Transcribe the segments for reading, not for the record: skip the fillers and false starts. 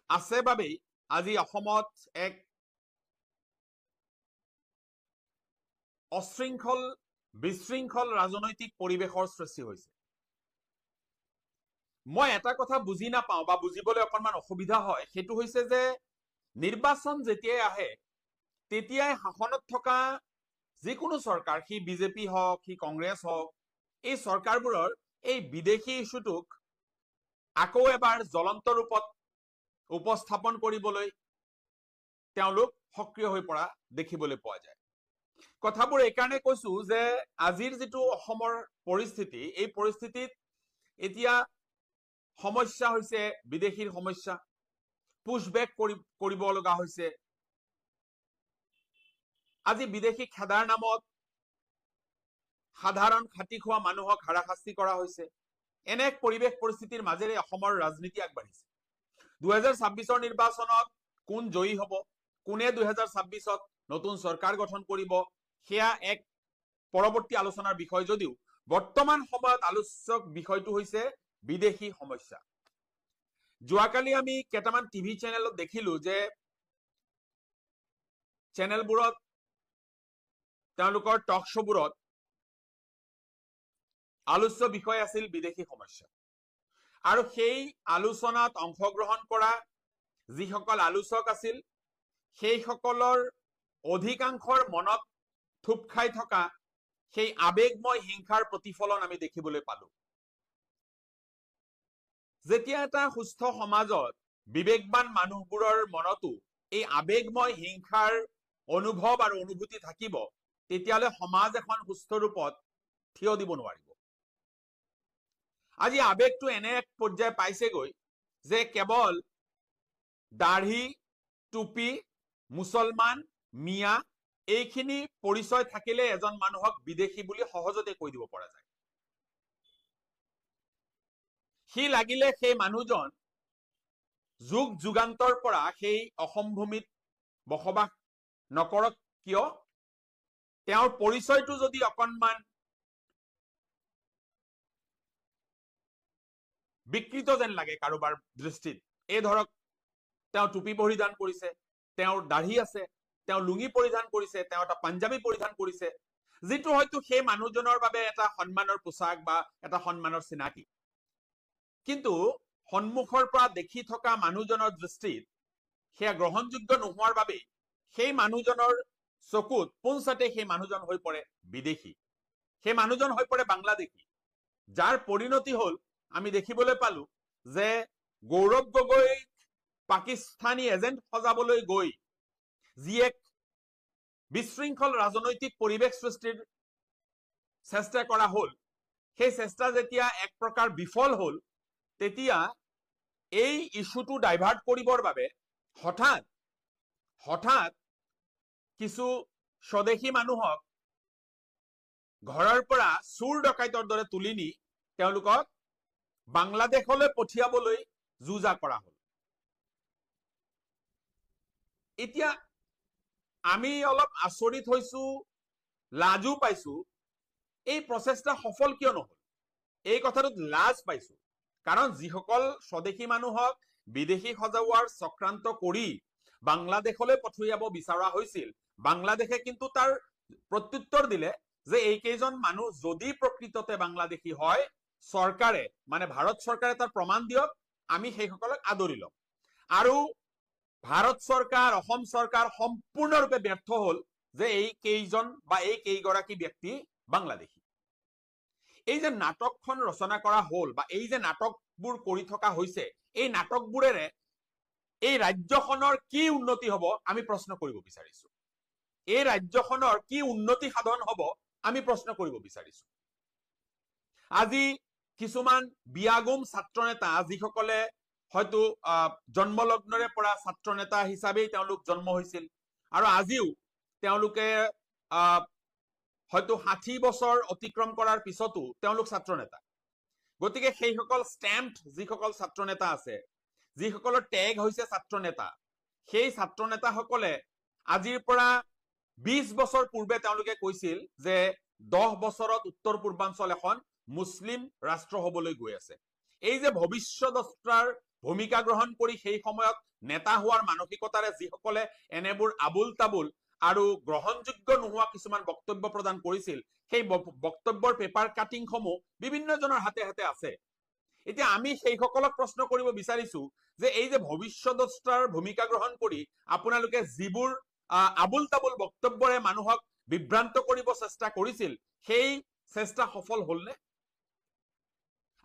আছে বাবেই আজি অসমত এক অশৃংখল বিশৃংখল ৰাজনৈতিক পৰিৱেশৰ সৃষ্টি হৈছে। মই এটা কথা বুজি নাপাওঁ বা বুজিবলৈ অকণমান অসুবিধা হয়, সেইটো হৈছে যে নিৰ্বাচন যেতিয়াই আহে তেতিয়াই শাসনত থকা যিকোনো চৰকাৰ, সি বিজেপি হওক, সি কংগ্ৰেছ হওক, এই চৰকাৰবোৰৰ এই বিদেশী ইস্যুটোক আকৌ এবাৰ জ্বলন্ত ৰূপত উপস্থাপন কৰিবলৈ তেওঁলোক সক্ৰিয় হৈ পৰা দেখিবলৈ পোৱা যায়। কথাবোৰ এইকাৰণে কৈছো যে আজিৰ যিটো অসমৰ পৰিস্থিতি, এই পৰিস্থিতিত এতিয়া সমস্যা হৈছে বিদেশীৰ সমস্যা, পুশবেক কৰিব লগা হৈছে। আজি বিদেশী খেদাৰ নামত সাধাৰণ খাটি খোৱা মানুহক হাৰাশাস্তি কৰা হৈছে। এনে এক পৰিৱেশ পৰিস্থিতিৰ মাজেৰে অসমৰ ৰাজনীতি আগবাঢ়িছে। 2026 নিৰ্বাচনত কোন জয়ী হ'ব, কোনে 2026ত নতুন চৰকাৰ গঠন কৰিব, সেয়া এক পৰৱৰ্তী আলোচনাৰ বিষয় যদিও বৰ্তমান সময়ত আলোচক বিষয়টো হৈছে বিদেশী সমস্যা। যোৱাকালি আমি কেইটামান টিভি চেনেলত দেখিলো যে চেনেলবোৰত তেওঁলোকৰ টক শ্ব'বোৰত আলোচ্য বিষয় আছিল বিদেশী সমস্যা। আৰু সেই আলোচনাত অংশগ্ৰহণ কৰা যিসকল আলোচক আছিল, সেইসকলৰ অধিকাংশৰ মনত থুপ খাই থকা সেই আবেগময় হিংসাৰ প্ৰতিফলন আমি দেখিবলৈ পালো। যেতিয়া এটা সুস্থ সমাজত বিবেকবান মানুহবোৰৰ মনতো এই আবেগময় হিংসাৰ অনুভৱ আৰু অনুভূতি থাকিব, তেতিয়াহ'লে সমাজ এখন সুস্থ ৰূপত থিয় দিব নোৱাৰিব। আজি আবেগটো এনে এক পৰ্যায় পাইছেগৈ যে কেৱল দাঢ়ি, টুপি, মুছলমান, মিয়া এইখিনি পৰিচয় থাকিলে এজন মানুহক বিদেশী বুলি সহজতে কৈ দিব পৰা যায়। সি লাগিলে সেই মানুহজন যুগ যুগান্তৰ পৰা সেই অসম ভূমিত বসবাস নকৰক কিয়, তেওঁৰ পৰিচয়টো যদি অকণমান বিকৃত যেন লাগে কাৰোবাৰ দৃষ্টিত, এই ধৰক তেওঁ টুপি পৰিধান কৰিছে, তেওঁৰ দাঢ়ি আছে, তেওঁ লুঙি পৰিধান কৰিছে, তেওঁ এটা পাঞ্জাবী পৰিধান কৰিছে, যিটো হয়তো সেই মানুহজনৰ বাবে এটা সন্মানৰ পোছাক বা এটা সন্মানৰ চিনাকি। কিন্তু সন্মুখৰ পৰা দেখি থকা মানুহজনৰ দৃষ্টিত সেয়া গ্ৰহণযোগ্য নোহোৱাৰ বাবেই সেই মানুহজনৰ চকুত পোনছাতে সেই মানুহজন হৈ পৰে বিদেশী, সেই মানুহজন হৈ পৰে বাংলাদেশী। যাৰ পৰিণতি হল আমি দেখিবলৈ পালো যে গৌৰৱ গগৈক পাকিস্তানী এজেণ্ট সজাবলৈ গৈ যি এক বিশৃংখল ৰাজনৈতিক পৰিৱেশ সৃষ্টিৰ চেষ্টা কৰা হল, সেই চেষ্টা যেতিয়া এক প্ৰকাৰ বিফল হল, তেতিয়া এই ইস্যুটো ডাইভাৰ্ট কৰিবৰ বাবে হঠাৎ কিছু স্বদেশী মানুহক ঘৰৰ পৰা চুৰ ডকাইতৰ দৰে তুলি নি তেওঁলোকক বাংলাদেশলৈ পঠিয়াবলৈ যুঁজা কৰা হল। এতিয়া আমি অলপ আচৰিত হৈছো, লাজো পাইছো, এই প্ৰচেষ্টা সফল কিয় নহল, এই কথাটোত লাজ পাইছো। কাৰণ যিসকল স্বদেশী মানুহক বিদেশী সজাওৱাৰ চক্ৰান্ত কৰি বাংলাদেশলৈ পঠিয়াব বিচৰা হৈছিল, বাংলাদেশে কিন্তু তাৰ প্ৰত্যুত্তৰ দিলে যে এইকেইজন মানুহ যদি প্ৰকৃততে বাংলাদেশী হয়, চৰকাৰে মানে ভাৰত চৰকাৰে তাৰ প্ৰমাণ দিয়ক, আমি সেইসকলক আদৰি ল'ম। আৰু ভাৰত চৰকাৰ, অসম চৰকাৰ সম্পূৰ্ণৰূপে ব্যৰ্থ হল যে এই কেইজন বা এই কেইগৰাকী ব্যক্তি বাংলাদেশী। এই যে নাটকখন ৰচনা কৰা হল বা এই যে নাটকবোৰ কৰি থকা হৈছে, এই নাটকবোৰেৰে এই ৰাজ্যখনৰ কি উন্নতি হব আমি প্ৰশ্ন কৰিব বিচাৰিছো। এই ৰাজ্যখনৰ কি উন্নতি সাধন হব আমি প্ৰশ্ন কৰিব বিচাৰিছো। আজি কিছুমান বিয়াগুম ছাত্ৰ নেতা, যিসকলে হয়তো জন্মলগ্নৰে পৰা ছাত্ৰ নেতা হিচাপেই তেওঁলোক জন্ম হৈছিল আৰু আজিও তেওঁলোকে হয়তো 60 বছৰ অতিক্ৰম কৰাৰ পিছতো তেওঁলোক ছাত্ৰ নেতা। গতিকে সেইসকল ষ্টেম্পড যিসকল ছাত্ৰ নেতা আছে, যিসকলৰ টেগ হৈছে ছাত্ৰ নেতা, সেই ছাত্ৰ নেতাসকলে আজিৰ পৰা 20 বছৰ পূৰ্বে তেওঁলোকে কৈছিল যে 10 বছৰত উত্তৰ পূৰ্বাঞ্চল এখন মুছলিম ৰাষ্ট্ৰ হবলৈ গৈ আছে। এই যে ভৱিষ্যদ্ৰষ্টাৰ ভূমিকা গ্ৰহণ কৰি সেই সময়ত নেতা হোৱাৰ মানসিকতাৰে যিসকলে এনেবোৰ আবুল তাবুল আৰু গ্ৰহণযোগ্য নোহোৱা কিছুমান বক্তব্য প্ৰদান কৰিছিল, সেই বক্তব্যৰ পেপাৰ কাটিংসমূহ বিভিন্নজনৰ হাতে হাতে আছে। এতিয়া আমি সেইসকলক প্ৰশ্ন কৰিব বিচাৰিছো যে এই যে ভৱিষ্যদ্ৰষ্টাৰ ভূমিকা গ্ৰহণ কৰি আপোনালোকে যিবোৰ আবুল তাবুল বক্তব্যৰে মানুহক বিভ্ৰান্ত কৰিব চেষ্টা কৰিছিল, সেই চেষ্টা সফল হলনে?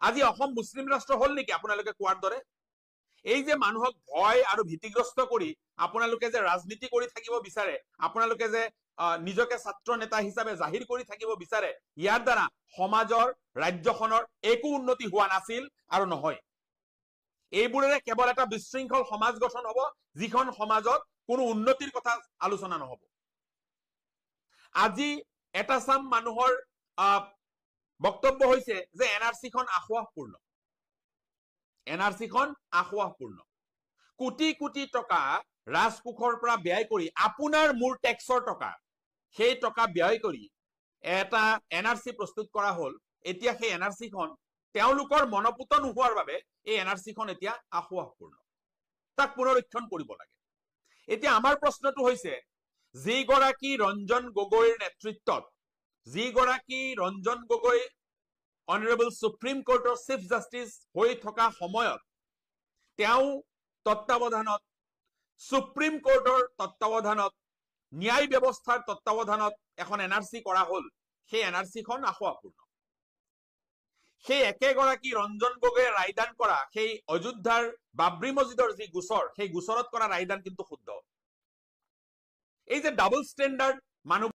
আজি অসম মুছলিম ৰাষ্ট্ৰ হল নেকি আপোনালোকে কোৱাৰ দৰে? এই যে মানুহক ভয় আৰু ভীতিগ্ৰস্ত কৰি আপোনালোকে যে ৰাজনীতি কৰি থাকিব বিচাৰে, আপোনালোকে যে নিজকে ছাত্ৰ নেতা হিচাপে জাহিৰ কৰি থাকিব বিচাৰে, ইয়াৰ দ্বাৰা সমাজৰ ৰাজ্যখনৰ একো উন্নতি হোৱা নাছিল আৰু নহয়। এইবোৰেৰে কেৱল এটা বিশৃংখল সমাজ গঠন হ'ব, যিখন সমাজত কোনো উন্নতিৰ কথা আলোচনা নহব। আজি এটা চাম মানুহৰ বক্তব্য হৈছে যে এনআৰচিখন আখুৱাহপূৰ্ণ। এনআৰচিখন আখুৱাহপূৰ্ণ। কোটি কোটি টকা ৰাজকোষৰ পৰা ব্যয় কৰি, আপোনাৰ মোৰ টেক্সৰ টকা, সেই টকা ব্যয় কৰি এটা এনআৰচি প্ৰস্তুত কৰা হল। এতিয়া সেই এনআৰচিখন তেওঁলোকৰ মনপুত নোহোৱাৰ বাবে এই এনআৰচিখন এতিয়া আখুৱাহপূৰ্ণ। তাক পুনৰীক্ষণ কৰিব লাগে। এতিয়া আমাৰ প্ৰশ্নটো হৈছে, যিগৰাকী ৰঞ্জন গগৈৰ নেতৃত্বত, যিগৰাকী ৰঞ্জন গগৈ অনাৰেবল সুপ্ৰিম কোৰ্টৰ চিফ জাষ্টিছ হৈ থকা সময়ত তেওঁ তত্ত্বাৱধানত, সুপ্ৰিম কোৰ্টৰ তত্ত্বাৱধানত, ন্যায় ব্যৱস্থাৰ তত্ত্বাৱধানত এখন এনআৰচি কৰা হল, সেই এনআৰচিখন আখুৱাহপূৰ্ণ। সেই একেগৰাকী ৰঞ্জন গগৈয়ে ৰায়দান কৰা সেই অযোধ্যাৰ বাবৰি মছজিদৰ যি গোচৰ, সেই গোচৰত কৰা ৰায়দান কিন্তু শুদ্ধ। এই যে ডাবল ষ্টেণ্ডাৰ্ড মানুহ